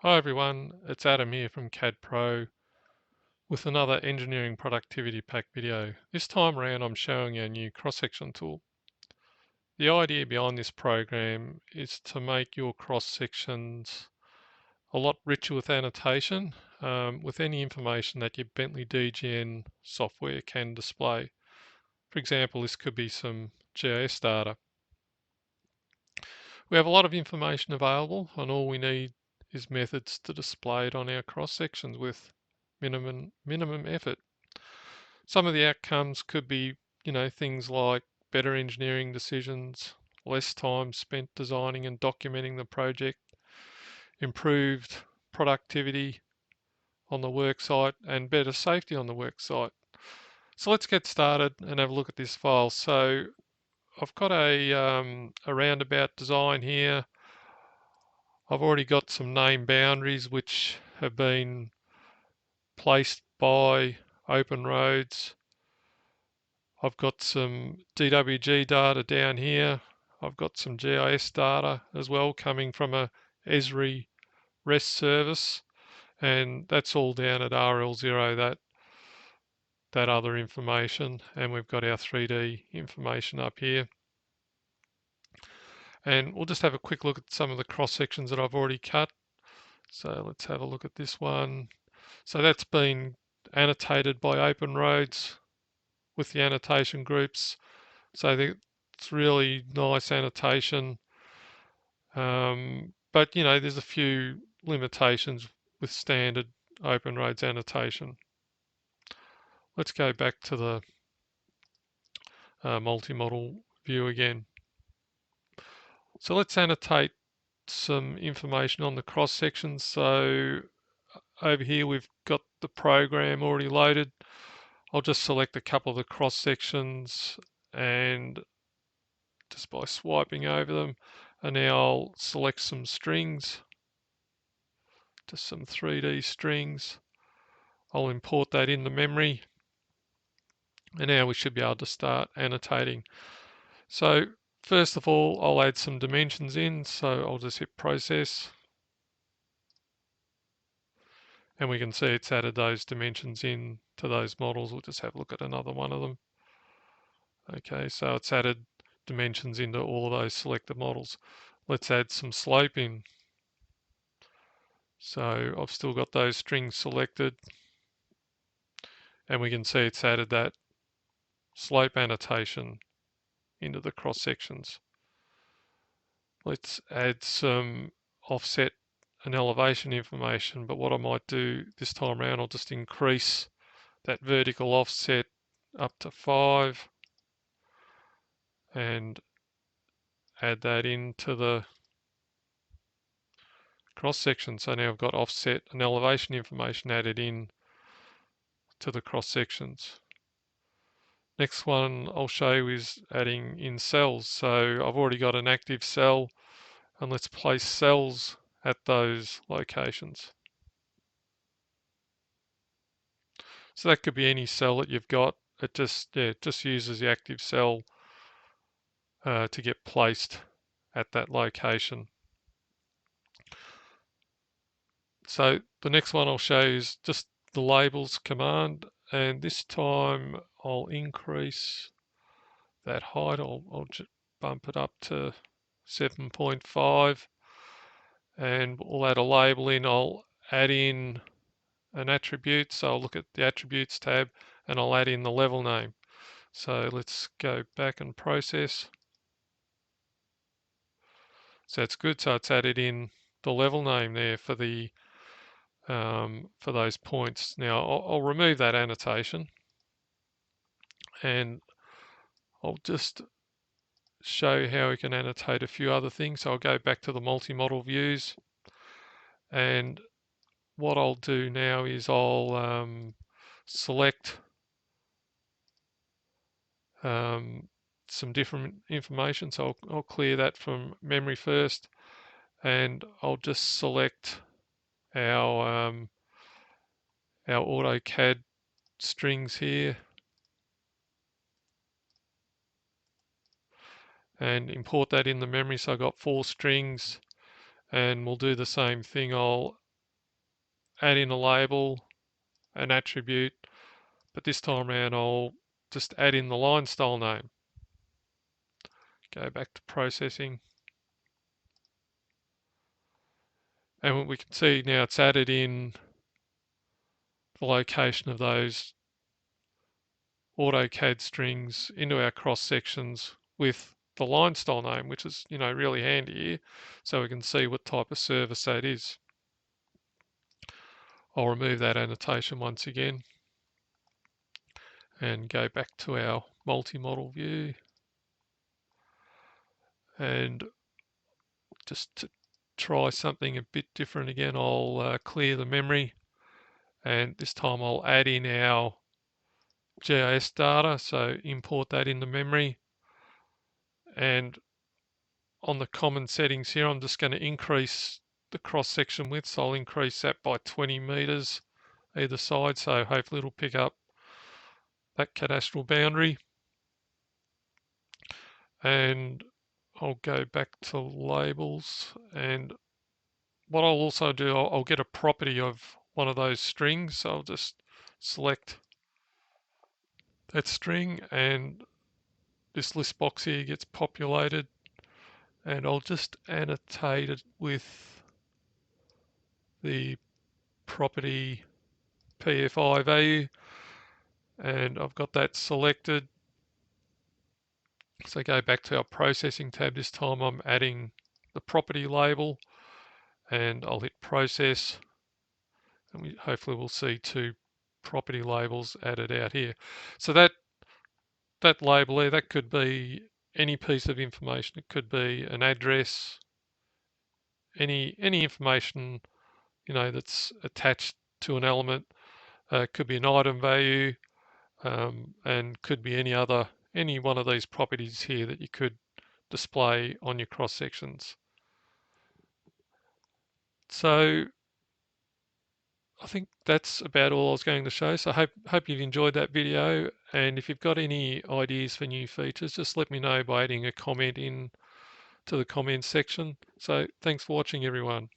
Hi everyone, it's Adam here from CaddPro with another Engineering Productivity Pack video. This time around I'm showing our new cross-section tool. The idea behind this program is to make your cross-sections a lot richer with annotation, with any information that your Bentley DGN software can display. For example, this could be some GIS data. We have a lot of information available and all we need is methods to display it on our cross-sections with minimum effort. Some of the outcomes could be, things like better engineering decisions, less time spent designing and documenting the project, improved productivity on the work site, and better safety on the work site. So let's get started and have a look at this file. So I've got a roundabout design here. I've already got some name boundaries which have been placed by Open Roads. I've got some DWG data down here. I've got some GIS data as well coming from a Esri REST service, and that's all down at RL0, that other information, and we've got our 3D information up here. And we'll just have a quick look at some of the cross sections that I've already cut. So let's have a look at this one. So that's been annotated by Open Roads with the annotation groups. So it's really nice annotation. But there's a few limitations with standard Open Roads annotation. Let's go back to the multi-model view again. So let's annotate some information on the cross sections. So over here we've got the program already loaded. I'll just select a couple of the cross sections and just by swiping over them, and now I'll select some strings, just some 3D strings. I'll import that in the memory, and now we should be able to start annotating. So first of all, I'll add some dimensions in, so I'll just hit process, and we can see it's added those dimensions in to those models. We'll just have a look at another one of them. Okay, so it's added dimensions into all of those selected models. Let's add some slope in. So I've still got those strings selected, and we can see it's added that slope annotation into the cross sections. Let's add some offset and elevation information, but what I might do this time around, I'll just increase that vertical offset up to 5 and add that into the cross section. So now I've got offset and elevation information added in to the cross sections. Next one I'll show you is adding in cells. So I've already got an active cell, and let's place cells at those locations. So that could be any cell that you've got. It just uses the active cell to get placed at that location. So the next one I'll show you is just the labels command, and this time I'll increase that height. I'll just bump it up to 7.5, and we'll add a label in. I'll add in an attribute, so I'll look at the attributes tab and I'll add in the level name. So let's go back and process. So it's good. So it's added in the level name there for the for those points. Now I'll remove that annotation, and I'll just show you how we can annotate a few other things. So I'll go back to the multi-model views, and what I'll do now is I'll select some different information. So I'll clear that from memory first, and I'll just select our AutoCAD strings here and import that in the memory. So I've got 4 strings, and we'll do the same thing. I'll add in a label, an attribute, but this time around I'll just add in the line style name. Go back to processing. And we can see now it's added in the location of those AutoCAD strings into our cross sections with the line style name, which is, really handy here, so we can see what type of service that is. I'll remove that annotation once again and go back to our multi-model view. And just to try something a bit different again, I'll clear the memory, and this time I'll add in our GIS data, so import that into memory. And on the common settings here, I'm just going to increase the cross-section width, so I'll increase that by 20 meters either side, so hopefully it'll pick up that cadastral boundary. And I'll go back to labels, and what I'll also do, I'll get a property of one of those strings, so I'll just select that string, and this list box here gets populated, and I'll just annotate it with the property PFI value, and I've got that selected. So go back to our processing tab. This time I'm adding the property label, and I'll hit process, and we hopefully we'll see 2 property labels added out here. So that label there, that could be any piece of information. It could be an address, any information that's attached to an element. Could be an item value, and could be any one of these properties here that you could display on your cross sections. So I think that's about all I was going to show. So I hope you've enjoyed that video, and if you've got any ideas for new features, just let me know by adding a comment in to the comments section. So thanks for watching, everyone.